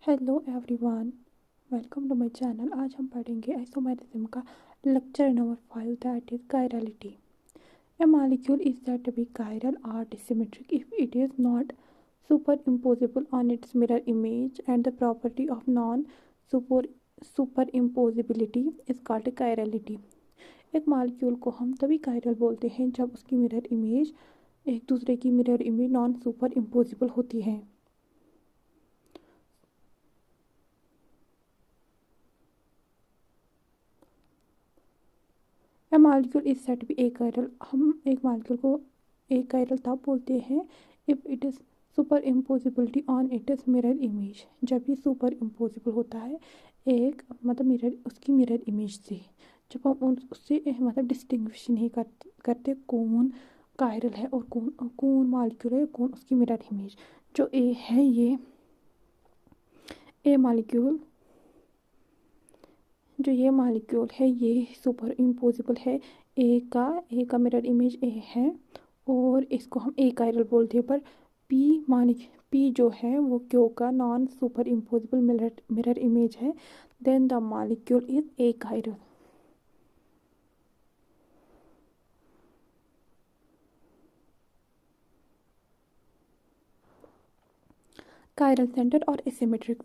Hello everyone, welcome to my channel. आज हम पढ़ेंगे आइसोमेरिज्म का lecture number 5, that is chirality. A molecule is said to be chiral or dissymmetric if it is not superimposable on its mirror image, and the property of non-superimposability is called chirality. एक molecule को हम तभी chiral बोलते हैं जब उसकी mirror image एक दूसरे की mirror image non super impossible होती है। A molecule is said be achiral. हम एक मॉलिक्यूल को एकाइरल तब बोलते हैं if it is super impossibility on it is mirror image, जब भी सुपर इम्पोजिबल होता है एक मतलब मिरर उसकी मिरर इमेज से, जब हम उससे मतलब डिस्टिंग्विश नहीं करते कौन कायरल है और कौन मॉलिक्यूल है, कौन उसकी मिरर इमेज। जो ए है ये ए मॉलिक्यूल जो ये मॉलिक्यूल है ये सुपर इम्पोजिबल है। ए का मिरर इमेज ए है और इसको हम ए कायरल बोलते हैं। पर पी जो है वो क्यू का non super impossible mirror image है। Then the molecule is a chiral. Chiral center or asymmetric.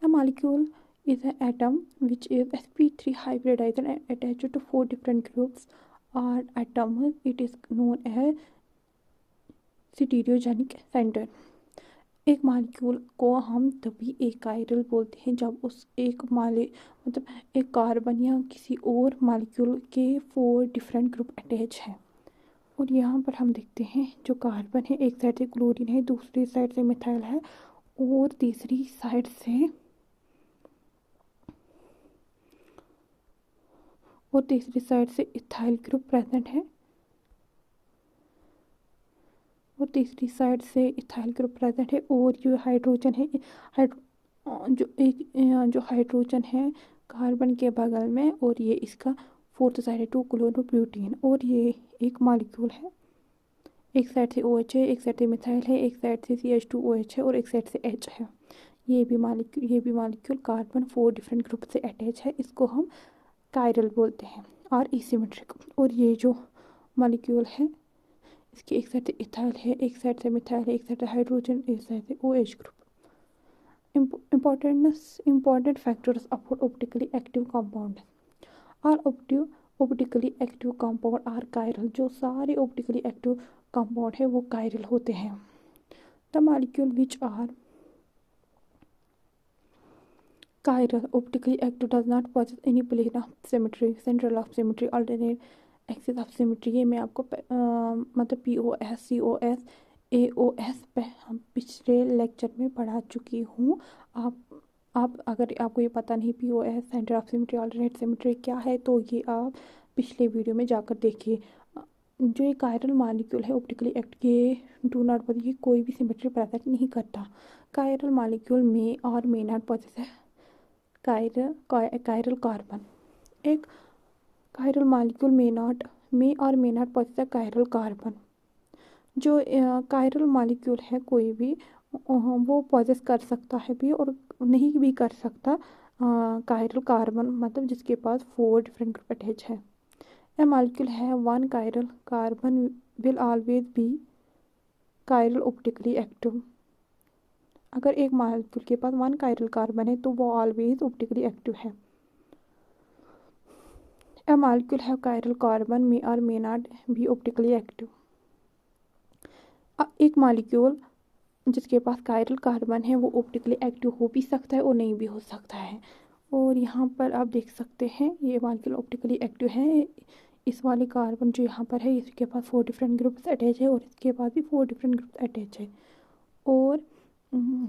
A molecule is an atom which is sp3 hybridized and attached to 4 different groups or atoms. It is known as stereogenic centre. एक molecule को हम तभी एक chiral बोलते हैं जब उस एक मतलब एक कार्बन या किसी और मॉलिक्यूल के 4 डिफरेंट ग्रुप अटैच हैं। और यहाँ पर हम देखते हैं जो कार्बन है एक साइड से क्लोरीन है, दूसरी साइड से मिथाइल है और तीसरी साइड से इथाइल ग्रुप प्रेजेंट है और जो हाइड्रोजन है जो हाइड्रोजन है कार्बन के बगल में, और ये इसका फोर्थ साइड है 2 क्लोरोप्यूटीन। और ये एक मॉलिक्यूल है, एक साइड से OH है, एक साइड से मिथाइल है, एक साइड से CH2OH है और एक साइड से H है। ये भी मॉलिक्यूल कार्बन 4 डिफरेंट ग्रुप से अटैच है। इसको हम कायरल बोलते हैं और एसिमेट्रिक। और ये जो मॉलिक्यूल है इसकी एक साइड से इथाइल है, एक साइड से मिथाइल है, एक साइड से हाइड्रोजन, एक साइड से OH group. Important factors of optically active compound और optically active compound are chiral. जो सारे ऑप्टिकली एक्टिव कंपाउंड है वो कायरल होते हैं। The molecule which are chiral optically active does not possess any plane of symmetry, central of symmetry, alternate axis of symmetry। ये मैं आपको मतलब POS COS AOS पे हम पिछले लेक्चर में पढ़ा चुकी हूँ। आप अगर आपको ये पता नहीं POS centre of symmetry alternate symmetry क्या है तो ये आप पिछले वीडियो में जाकर देखिए। जो ये कायरल मॉलिक्यूल है ऑप्टिकली एक्ट ये डू नॉट पोजेस, ये कोई भी सिमेट्री प्रेजेंट नहीं करता। कायरल मॉलिक्यूल में और मे नॉट पोजेस है कायरल कार्बन। एक chiral molecule may not possess chiral carbon. जो कायरल मॉलिक्यूल है कोई भी वो पोजेस कर सकता है भी और नहीं भी कर सकता कायरल कार्बन, मतलब जिसके पास 4 डिफरेंट ग्रुप अटैच है। ए मॉलिक्यूल है one chiral carbon will always be chiral optically active. अगर एक मॉलिक्यूल के पास 1 कायरल कार्बन है तो वो ऑलवेज ऑप्टिकली एक्टिव है। ए मॉलिक्यूल है कायरल कार्बन मे और may not be optically active. एक मॉलिक्यूल जिसके पास कायरल कार्बन है वो ऑप्टिकली एक्टिव हो भी सकता है और नहीं भी हो सकता है। और यहाँ पर आप देख सकते हैं ये मॉलिक्यूल ऑप्टिकली एक्टिव है। इस वाले कार्बन जो यहाँ पर है इसके पास 4 डिफरेंट ग्रुप्स अटैच है और इसके पास भी 4 डिफरेंट ग्रुप्स अटैच है और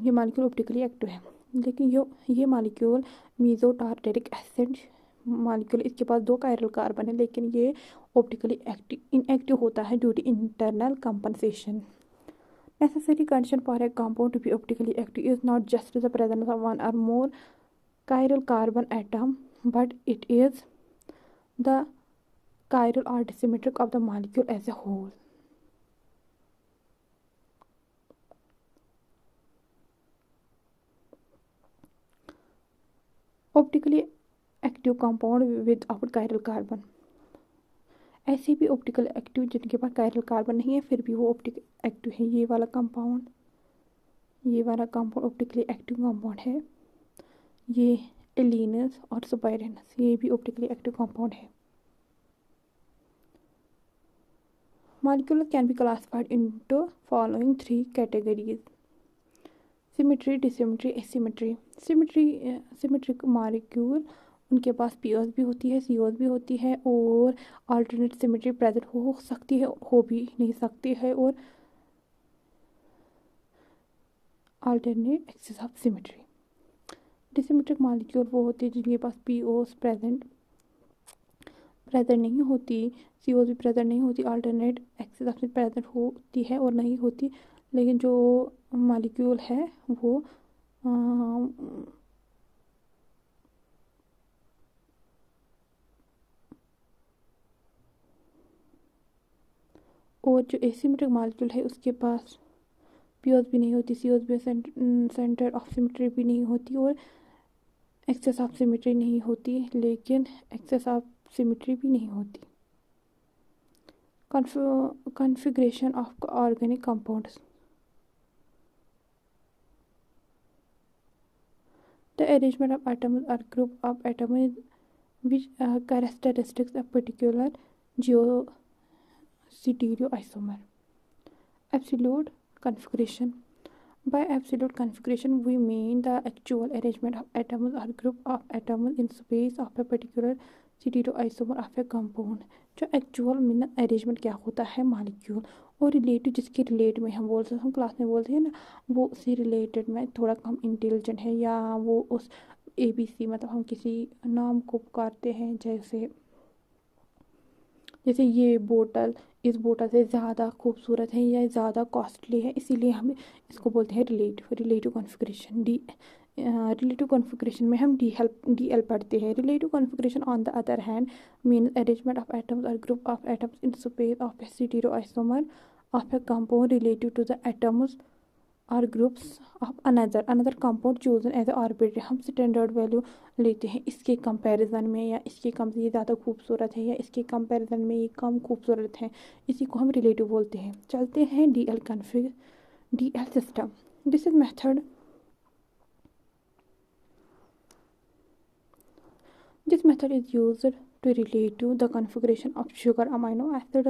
ये मॉलिक्यूल ऑप्टिकली एक्टिव है। लेकिन ये मॉलिक्यूल मीजो टारटेरिक एसिड मॉलिक्यूल, इसके पास 2 कायरल कार्बन है लेकिन ये ऑप्टिकली इनएक्टिव होता है due to internal compensation. Necessary condition for a compound to be optically active is not just the presence of one or more chiral carbon atom, but it is the chiral or disymmetric of the molecule as a whole. Optically active compound without chiral carbon. ऐसे भी optical active जिनके पास chiral carbon नहीं है फिर भी वो optic active है। ये वाला कंपाउंड ऑप्टिकली एक्टिव कंपाउंड है। ये एलिनस और सुपायरिनस ये भी ऑप्टिकली एक्टिव कंपाउंड है। Molecule can be classified into following three categories: symmetry, dissymmetry, asymmetry। Symmetric molecule उनके पास पीओस भी होती है, सीओस भी होती है और अल्टरनेट सिमेट्री प्रेजेंट हो सकती है, हो भी नहीं सकती है, और alternate axis of symmetry. Dissymmetric molecule वो होती है जिनके पास पीओस प्रेजेंट नहीं होती, सीओस भी प्रेजेंट नहीं होती, अल्टरनेट एक्सिस ऑफ प्रेजेंट होती है और नहीं होती, लेकिन जो मॉलिक्यूल है वो और जो एसिमेट्रिक मॉलिक्यूल है उसके पास पीओस भी नहीं होती, सीओस भी सेंटर ऑफ सिमेट्री भी नहीं होती और एक्सेस ऑफ सिमेट्री नहीं होती, लेकिन एक्सेस ऑफ सिमेट्री भी नहीं होती। Configuration of organic compounds. The arrangement of atoms or group of atoms which characteristics a particular geostereoisomer. Absolute configuration. By absolute configuration, we mean the actual arrangement of atoms or group of atoms in space of a particular stereoisomer of a compound। जो actual में arrangement क्या होता है molecule, और relative जिसके relate में हम बोलते हैं, हम क्लास में बोलते हैं ना, वो उससे रिलेटेड में थोड़ा कम इंटेलिजेंट है, या वो उस ABC मतलब हम किसी नाम को पुकारते हैं, जैसे ये बोतल इस बोतल से ज़्यादा खूबसूरत है या ज़्यादा कॉस्टली है, इसीलिए हम इसको बोलते हैं रिलेटिव कॉन्फ़िगरेशन। रिलेटिव कॉन्फ़िगरेशन में हम DL पढ़ते हैं। Relative configuration on the other hand means arrangement of atoms और group of atoms in space of a stereoisomer of a compound relative to the atoms और groups of another compound chosen as a arbitrary. हम standard value लेते हैं इसके comparison में, या इसके कम से ये ज़्यादा खूबसूरत है या इसके कंपैरिजन में ये कम खूबसूरत है, इसी को हम रिलेटिव बोलते हैं। चलते हैं DL system. This is method This method is used to relate to the configuration of sugar amino acid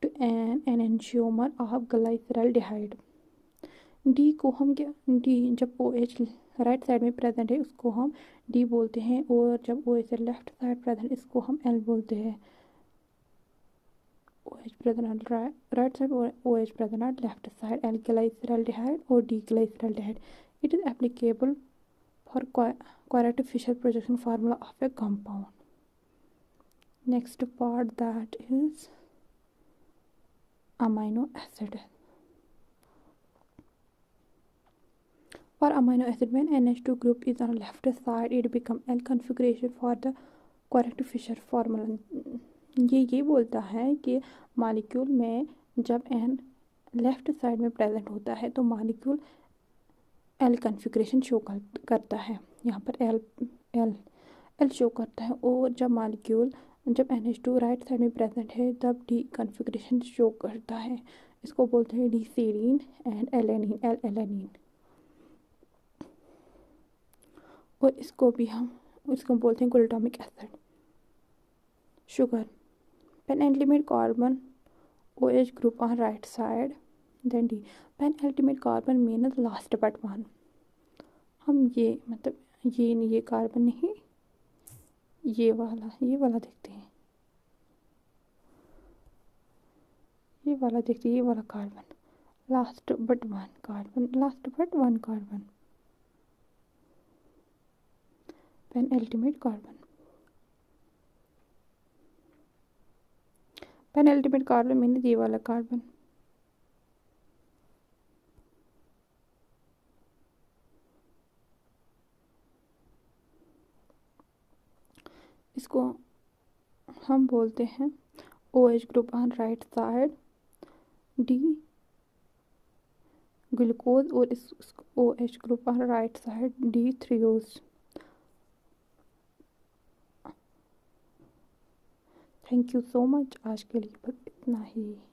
to an enantiomer of glyceraldehyde। D को हम क्या, डी जब OH राइट साइड में प्रेजेंट है उसको हम डी बोलते हैं, और जब OH लेफ्ट साइड प्रेजेंट इसको हम एल बोलते हैं। OH प्रेजेंट राइट साइड और OH present left side, L glyceraldehyde और D glyceraldehyde. It is applicable for quadratic Fisher projection formula of a compound। Next part that is amino acid। For amino acid, when NH2 group is on left side, it become L configuration for the quadratic Fisher formula। ये बोलता है कि molecule में जब N left side में present होता है तो मॉलिक्यूल एल कन्फिग्रेशन शो करता है। यहाँ पर एल शो करता है, और जब NH2 राइट साइड में प्रेजेंट है तब डी कन्फिग्रेशन शो करता है। इसको बोलते हैं डी सेरीन एंड एलेनिन। और इसको बोलते हैं glutamic acid. Sugar penultimate carbon OH group on right side, then the penultimate carbon means last but one. हम ये मतलब ये कार्बन नहीं, ये वाला देखते हैं, ये वाला carbon last but one carbon penultimate carbon means ये वाला कार्बन। इसको हम बोलते हैं OH group on right side, D glucose, और इस OH group on right side D threose. Thank you so much. आज के लिए बस इतना ही।